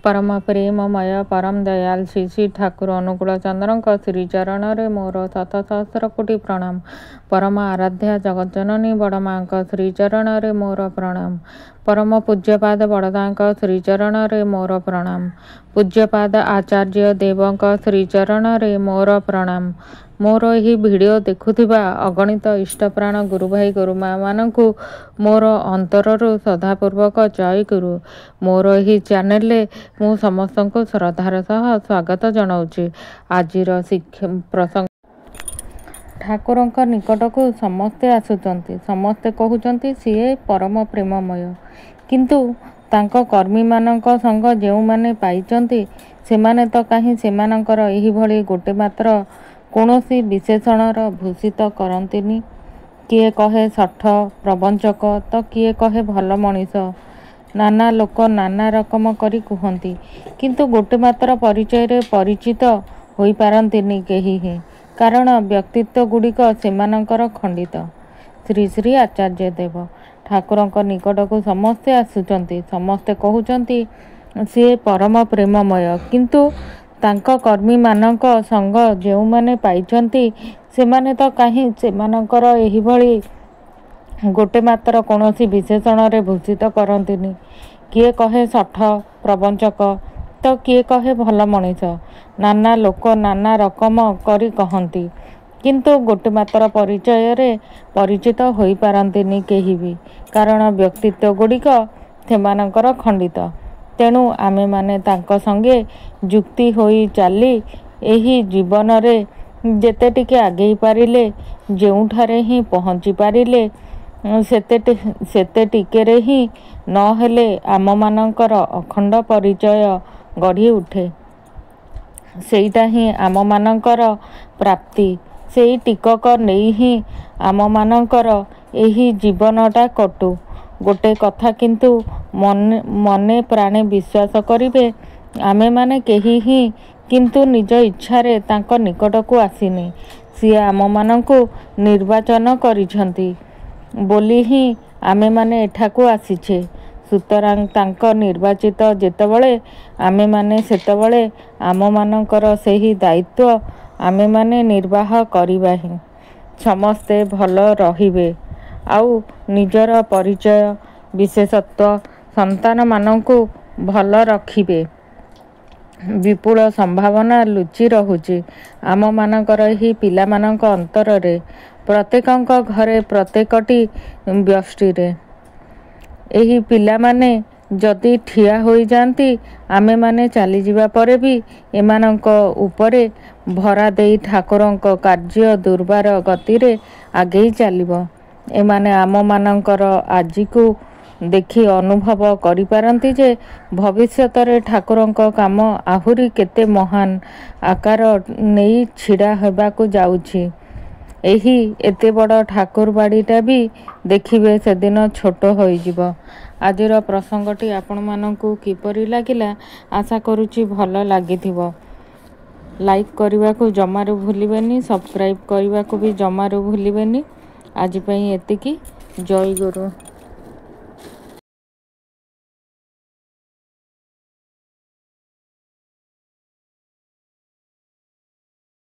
परम प्रेममय परम दयाल श्री श्री ठाकुर अनुकूल चंद्र श्रीचरण में मोर शत सहस्र कोटि प्रणाम। परम आराध्या जगज्जननी बड़मा श्रीचरण में मोर प्रणाम। परम पूज्यपाद बड़दा श्रीचरण में मोर प्रणाम। पूज्यपाद आचार्य देव श्रीचरण में मोर प्रणाम। मोर यही वीडियो देखुथिबा अगणित इष्टप्राण गुरु भाई गुरु माँ मानकु मोर अंतररु श्रद्धापूर्वक जय गुरु। मोर यही चैनल मु समस्त को श्रद्धार सह स्वागत जनाऊँगी। आजिर प्रसंग ठाकुर निकट को समस्ते आसुचंती, समस्ते कहउचंती सीए परम प्रेममय, किंतु तांको कर्मी मानक संग जेउ माने पाइचंती सेमाने तो कहीं सेमानकर एही भली गोटे मात्र कौनसी विशेषणर भूषित करंतिनी। किए कहे सठ प्रबंचक तो किए कहे भल मनीष। नाना लोक नाना रकम करी कुहंती, किंतु गोटे मात्र परिचय रे परिचित होई पारंतिनी केही ही, कारण व्यक्तित्व गुड़िक सेमानंकर खंडित। श्री श्री आचार्य देव ठाकुरंक निकट को समस्ते आसुचंती, समस्ते कहउचंती सी परम प्रेममय, किंतु तांको कर्मी मानक संग जेउ माने पाइचंती सेमाने तो कहीं सेमानकर एही भली गोटे मात्र कौनसी विशेषण रे भूषित करंतिनी। किए कहे सठ प्रबंचक तो किए कहे भल मनीष। नाना लोक नाना रकम करी कहंती, किंतु गोटे मात्र परिचय रे परिचित होई पारंतिनी केही भी, कारण व्यक्तित्व गुड़िक सेमानकर खंडित। तेणु आमे माने तांको संगे जुक्ति होई चाली एही जीवन रे जेते टिके आगेई पारिले, जेउठारे ही पहुँची पारिले सेते टिके रे ही न हेले आम मानकर अखंड परिचय गढ़ी उठे। सेईटा ही आम मानकर प्राप्ति, सेई टिकक नेई ही आम मानकर एही जीवनटा कटु। गोटे कथा किंतु मने प्राणे विश्वास करिवे, आमे माने केही ही किंतु निज इच्छारे तांको निकट को आसीनी। सिए आम मानंकु निर्वाचन करिछंती बोली ही आमे माने एठाकु आसीछे। सुतरां तांको निर्वाचित जेतेबेले आमे माने सेतेबेले आम मानंकर सेही दायित्व आमे माने निर्वाह करिबा ही। समस्ते भल रहिबे आउ निजर परिचय विशेषत्व संतान मानंकु भल रखिबे। विपुल संभावना लुचि रहुची आम मानकर ही पिला मानक अंतर रे, प्रत्येकंक घरे प्रत्येकटी व्यष्टि रे। एही पिला माने जदि ठिया होई जांती आमे माने चली जिबा परे भी एमानंक उपरे भरा देई ठाकुरंक कार्य दुर्बार गति रे आगेई चलिबो। एमाने आम मानकर आजिकु देखि अनुभव करि पारंती जे भविष्यत रे ठाकुरंक काम आहुरी केते महान आकार नेई छिड़ा हेबाकु जाउछि। एही एते बड़ ठाकुर बाड़ीटा भी देखिबे सेदिन छोट होई जिवो। आजिर प्रसंगटी आपण मानंकु किपरि लागिला आशा करूछि भल लागिथिबो। लाइक करिवाकु जमारू भूलिबेनी, सब्सक्राइब करिवाकु भी जमारू भूलिबेनी। आज पई एतिकी। जय गुरु।